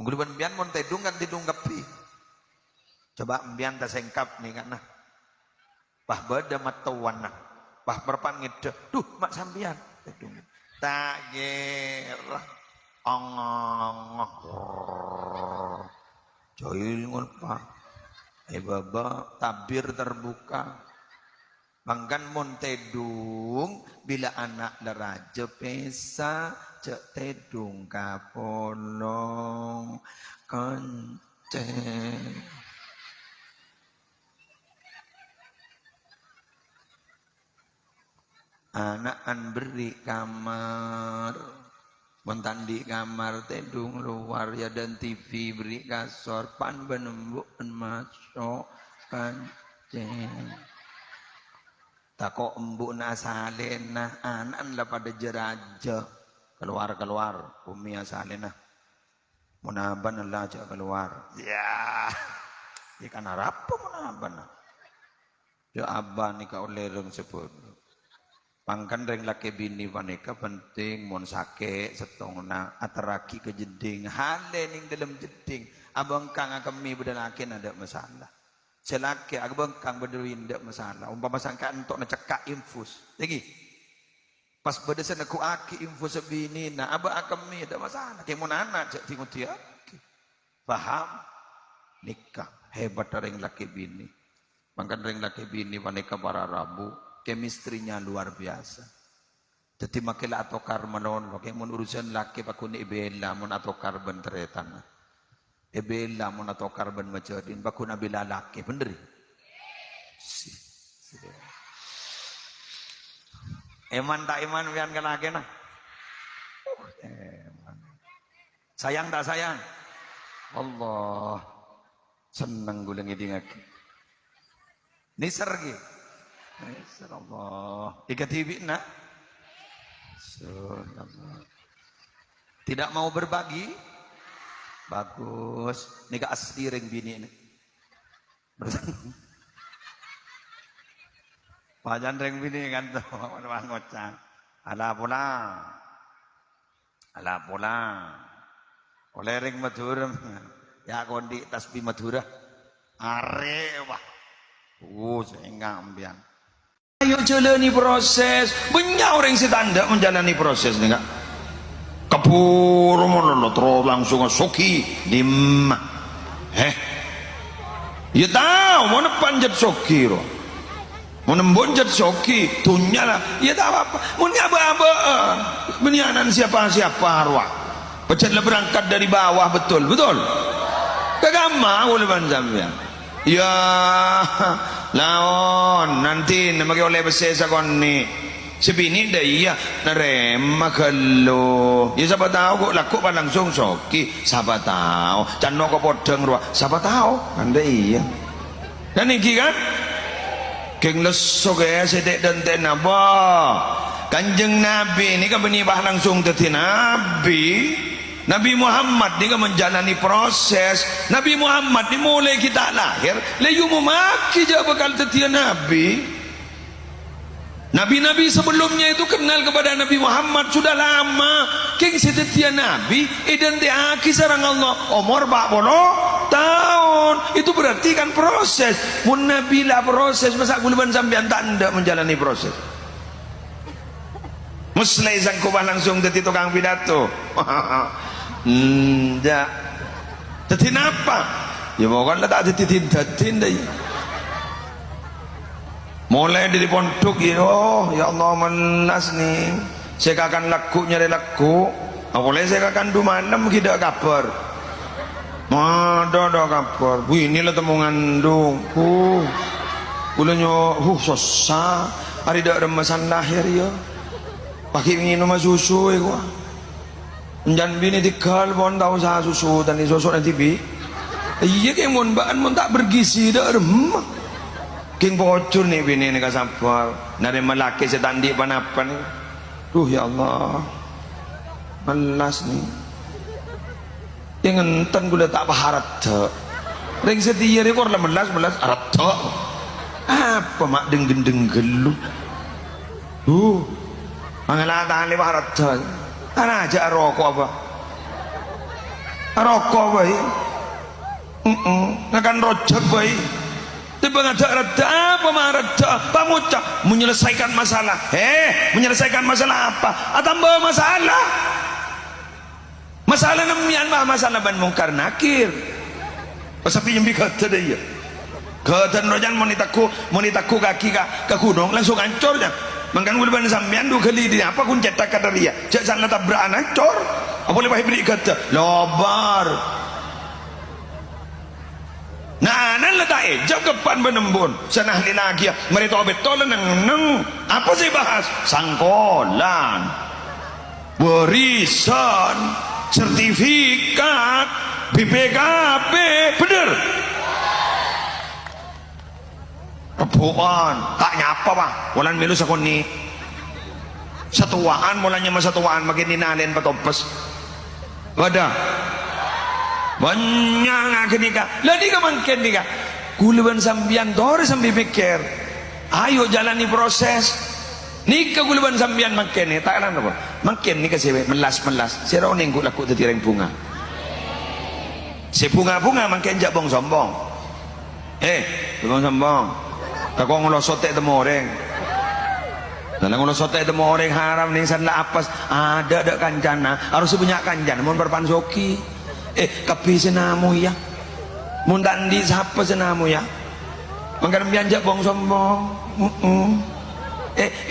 Ungguliban bian mon tedung kan tidung kapi. Coba bian ta sengkap nih kan nah. Pah beda matuan nah. Pah berpan ngide. Duh mak sambian tedung. Tak gerah. Ongong. Joil ngulpa. Baba tabir terbuka. Bangkan mon tedung bila anak deraja pesa cek tedung kapolong kenceng. Anak an beri kamar, mentandi kamar tedung luar ya dan TV beri kasor pan benembuk masuk kenceng. Tako embuk nasalena anak lah pada jeraja keluar umi asalena munaban Allah aja keluar ya ikan harap munaban ya abah nikah oleh reng sebut pangkan reng laki bini wanita penting mon sake setongna ataraki ke jeding hale ning dalam jeding abang kang kami bedalakin ada masalah selaki abang kang beduin ndak masalah umpama sangka entok necekak infus lagi pas bedesan aku aki infus sebini na abang kami ada masalah kayak mon anak cek tingut dia paham nikah hebat reng laki bini pangkan reng laki bini wanita para rabu kemistrinya luar biasa jadi makilah atau karmanon pakai mon urusan laki pakun ibela mon atau karban teretan ebela mon atau karban macadin bakun abila laki bener eman tak iman pian kana kena eman sayang tak sayang Allah seneng guleng idingake nisar ge Allah ikat TV nak tidak mau berbagi bagus nikah asli ring bini ini wajan ring bini kan tuh ngocah ala pula oleh ring Madura ya kondi tasbih Madura are wah sehingga ambian ayo jalani proses banyak orang setanda menjalani proses nih kak kapur mono terus langsung soki dimah ya tahu mana panjat soki ro mana bonjat soki tunya lah ya tahu apa mana apa benyanan siapa arwah pecatlah berangkat dari bawah betul kagama oleh banjamnya ya laon nanti namanya oleh besesa koni sebini dah iya narema kalau ya siapa tahu kok laku pan langsung soki siapa tahu cano kok podeng ruah siapa tahu anda iya dan iki kan keng lesok ya sedek dan tenaba kanjeng Nabi ini kan benibah langsung teti Nabi Muhammad ni kan menjalani proses Nabi Muhammad ni mulai kita lahir layu memaki je bakal tetia Nabi sebelumnya itu kenal kepada Nabi Muhammad sudah lama king setia Nabi dan diaki sarang Allah umur 40 tahun itu berarti kan proses mun Nabi lah proses masa guluban sampean tak ndak menjalani proses musleh sangkubah langsung jadi tukang pidato ndak jadi apa ya bukanlah tak jadi dai mulai dari pondok ya ya Allah melas nih saya akan laku nyari laku boleh saya akan du malam tidak kabar ada kabar bu inilah temu ngandung kulanya susah hari dak remasan lahir ya pakai minum susu ya gua jangan bini dikal pun tahu sah susu dan susu nanti bi iya kayak mon baan mon tak bergizi dak remah king bocor nih bini ini sabar nari melaki setandi panapan duh ya Allah malas nih yang ngenten gula tak paharat ring setia ni kor melas arat apa mak denggen lu mangalah tali paharat ana aja rokok apa rokok bae ngakan rojak bae tiba ngada-rada apa marada pamuca menyelesaikan masalah menyelesaikan masalah apa tambah masalah namian mah masalah ban mungkar nakir pasapi nyembi kata dia kata rojan monitaku kaki ke gunung langsung hancur ya mangkan gulban sampean du kali di apa kun cetak kata dia cek sana tabrakan hancur apa boleh beri kata lobar nah nan letak jam kepan benembun sanah lagi mereka betul neng apa sih bahas sangkolan warisan sertifikat BPKB bener kebuan tak nyapa pak walan milu sakuni satuaan mulanya mas satuaan makin dinalin patopes wadah banyak gini kak lagi ka mangken nih kak guluban sambian dore sambil pikir ayo jalani proses nikah guluban sambian mangken nih tak lan apa mangken nih kasih melas sira nenggu laku tetireng bunga si bunga mangken jak bong sombong bong sombong tak kau ngelosotek temu orang dalam ngelosotek temu orang haram nih sana apas ada kancana harus banyak kancana mau berpansoki kapi senamu ya mundandi siapa senamu ya mangkan bianjak bong sombong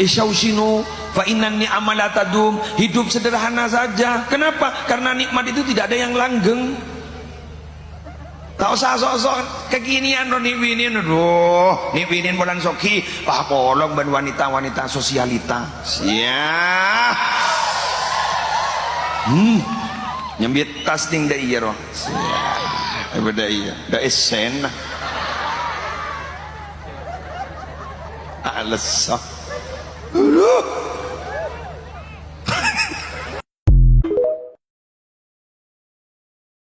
isyausinu fa innani amalatadum hidup sederhana saja kenapa karena nikmat itu tidak ada yang langgeng tak usah sok-sok kekinian no niwinin aduh niwinin bulan soki polong ban wanita sosialita ya nyambit tas ding da iya roh beda iya da esen alas